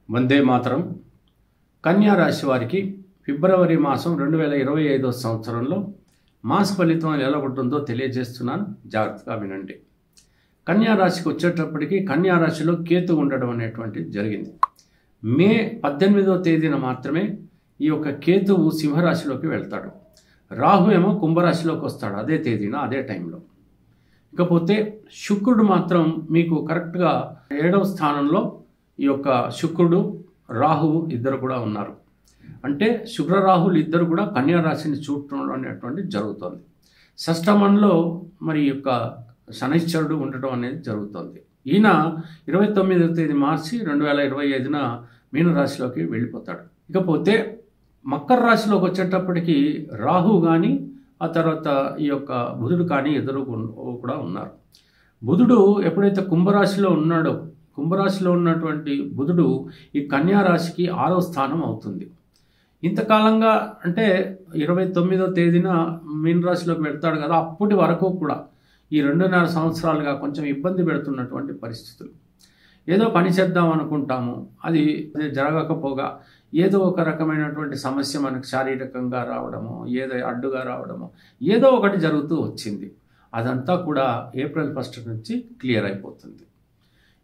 వందే మాతరం. కన్యా రాశి వారికి ఫిబ్రవరి మాసం 2025 సంవత్సరంలో మాస ఫలితం ఎలా ఉంటుందో తెలియజేస్తున్నాను, జాగ్రత్తగా వినండి. కన్యా రాశికి వచ్చేటప్పటికి కన్యా రాశిలో కేతు ఉండడం అనేటువంటిది జరిగింది. మే 18వ తేదీన మాత్రమే ఈ యొక్క కేతువు సింహరాశిలోకి వెళ్తాడు. రాహు ఏమో కుంభరాశిలోకి వస్తాడు అదే తేదీన, అదే టైంలో. ఇకపోతే శుక్రుడు మాత్రం మీకు కరెక్ట్గా 7వ స్థానంలో ఈ యొక్క శుక్రుడు రాహువు ఇద్దరు కూడా ఉన్నారు. అంటే శుక్ర రాహులు ఇద్దరు కూడా కన్యా రాశిని చూడటం అనేటువంటిది జరుగుతుంది. షష్టమంలో మరి ఈ యొక్క శనైశ్చరుడు ఉండటం అనేది జరుగుతుంది. ఈయన 29వ తేదీ మార్చి 2025న మీనరాశిలోకి వెళ్ళిపోతాడు. ఇకపోతే మకర రాశిలోకి వచ్చేటప్పటికి రాహు కానీ ఆ తర్వాత ఈ యొక్క బుధుడు కానీ ఇద్దరు కూడా ఉన్నారు. బుధుడు ఎప్పుడైతే కుంభరాశిలో ఉన్నాడో, కుంభరాశిలో ఉన్నటువంటి బుధుడు ఈ కన్యా రాశికి 6వ స్థానం అవుతుంది. ఇంతకాలంగా అంటే 29వ తేదీన మీనరాశిలోకి వెళ్తాడు కదా, అప్పటి వరకు కూడా ఈ 2.5 సంవత్సరాలుగా కొంచెం ఇబ్బంది పెడుతున్నటువంటి పరిస్థితులు. ఏదో పని చేద్దాం అనుకుంటాము, అది జరగకపోగా ఏదో ఒక రకమైనటువంటి సమస్య మనకు శారీరకంగా రావడము, ఏదో అడ్డుగా రావడము, ఏదో ఒకటి జరుగుతూ వచ్చింది. అదంతా కూడా ఏప్రిల్ 1 నుంచి క్లియర్ అయిపోతుంది.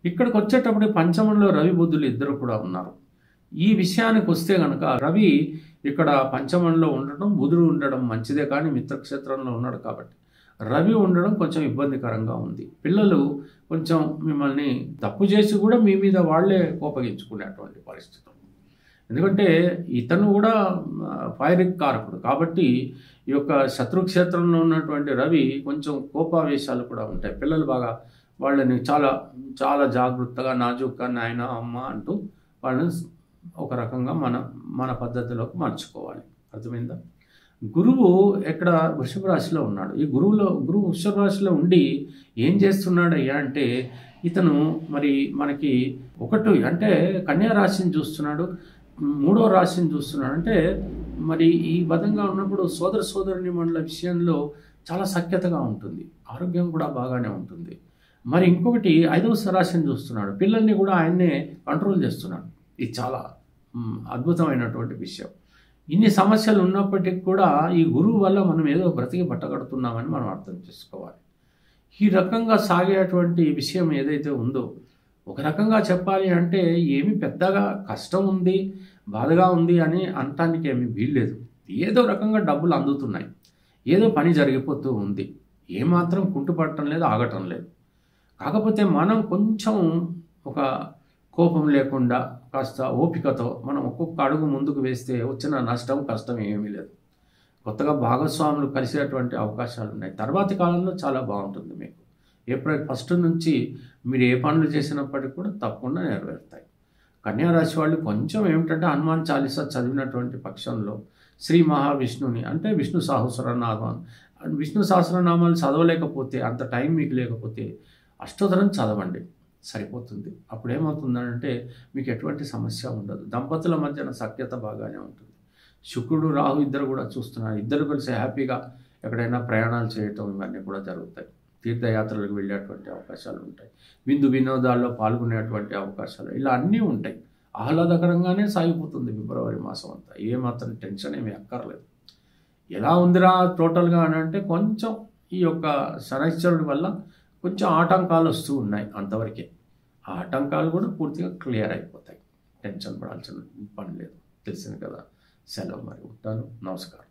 ఇక్కడికి వచ్చేటప్పుడు పంచమంలో రవి బుధులు ఇద్దరు కూడా ఉన్నారు. ఈ విషయానికి వస్తే కనుక రవి ఇక్కడ పంచమంలో ఉండడం, బుధుడు ఉండడం మంచిదే, కానీ మిత్రక్షేత్రంలో ఉన్నాడు కాబట్టి రవి ఉండడం కొంచెం ఇబ్బందికరంగా ఉంది. పిల్లలు కొంచెం మిమ్మల్ని తప్పు చేసి కూడా మీ మీద వాళ్ళే కోపగించుకునేటువంటి పరిస్థితి. ఎందుకంటే ఇతను కూడా ఫైరింగ్ కారకుడు కాబట్టి ఈ యొక్క శత్రుక్షేత్రంలో ఉన్నటువంటి రవి కొంచెం కోపావేశాలు కూడా ఉంటాయి. పిల్లలు బాగా వాళ్ళని చాలా చాలా జాగ్రత్తగా నాజూక్గా నాయన అమ్మ అంటూ వాళ్ళని ఒక రకంగా మన పద్ధతిలోకి మార్చుకోవాలి. అర్థమైందా? గురువు ఎక్కడ వృషభ రాశిలో ఉన్నాడు. ఈ గురువు వృషభ రాశిలో ఉండి ఏం చేస్తున్నాడయ్యా అంటే, ఇతను మరి మనకి ఒకటి అంటే కన్యా రాశిని చూస్తున్నాడు, 3వ రాశిని చూస్తున్నాడు. అంటే మరి ఈ విధంగా ఉన్నప్పుడు సోదరుని మండల విషయంలో చాలా సఖ్యతగా ఉంటుంది, ఆరోగ్యం కూడా బాగానే ఉంటుంది. మరి ఇంకొకటి 5వ రాశిని చూస్తున్నాడు, పిల్లల్ని కూడా ఆయన్నే కంట్రోల్ చేస్తున్నాడు. ఇది చాలా అద్భుతమైనటువంటి విషయం. ఇన్ని సమస్యలు ఉన్నప్పటికీ కూడా ఈ గురువు వల్ల మనం ఏదో బ్రతికి బట్టగడుతున్నామని మనం అర్థం చేసుకోవాలి. ఈ రకంగా సాగేటువంటి విషయం ఏదైతే ఉందో, ఒక రకంగా చెప్పాలి అంటే ఏమి పెద్దగా కష్టం ఉంది, బాధగా ఉంది అని అనటానికి ఏమీ వీల్లేదు. ఏదో రకంగా డబ్బులు అందుతున్నాయి, ఏదో పని జరిగిపోతూ ఉంది, ఏమాత్రం కుంటుపడటం లేదు, ఆగటం లేదు. కాకపోతే మనం కొంచెం ఒక కోపం లేకుండా కాస్త ఓపికతో మనం ఒక్కొక్క అడుగు ముందుకు వేస్తే వచ్చిన నష్టం కష్టం ఏమీ లేదు. కొత్తగా భాగస్వాములు కలిసేటువంటి అవకాశాలు ఉన్నాయి. తర్వాతి కాలంలో చాలా బాగుంటుంది. మీకు ఏప్రిల్ 1 నుంచి మీరు ఏ పనులు చేసినప్పటికీ కూడా తప్పకుండా నెరవేరుతాయి. కన్యా రాశి వాళ్ళు కొంచెం ఏమిటంటే హనుమాన్ చాలీసా చదివినటువంటి పక్షంలో శ్రీ మహావిష్ణుని అంటే విష్ణు సహస్రనామాలు చదవలేకపోతే, అంత టైం మీకు లేకపోతే అష్టోత్తరం చదవండి, సరిపోతుంది. అప్పుడు ఏమవుతుందంటే మీకు ఎటువంటి సమస్య ఉండదు. దంపతుల మధ్యన సఖ్యత బాగానే ఉంటుంది. శుక్రుడు రాహు ఇద్దరు కూడా చూస్తున్నారు. ఇద్దరు కలిసి హ్యాపీగా ఎక్కడైనా ప్రయాణాలు చేయటం ఇవన్నీ కూడా జరుగుతాయి. తీర్థయాత్రలకు వెళ్ళేటువంటి అవకాశాలు ఉంటాయి. విందు వినోదాల్లో పాల్గొనేటువంటి అవకాశాలు ఇలా అన్నీ ఉంటాయి. ఆహ్లాదకరంగానే సాగిపోతుంది ఫిబ్రవరి మాసం అంతా. ఏమాత్రం టెన్షన్ ఏమీ అక్కర్లేదు. ఎలా ఉందిరా టోటల్గా అని అంటే కొంచెం ఈ యొక్క శనైశ్చరుడి వల్ల కొంచెం ఆటంకాలు వస్తూ ఉన్నాయి, అంతవరకే. ఆ ఆటంకాలు కూడా పూర్తిగా క్లియర్ అయిపోతాయి. టెన్షన్ పడాల్సిన పని లేదు. తెలిసింది కదా. సెలవు. మరి ఉంటాను. నమస్కారం.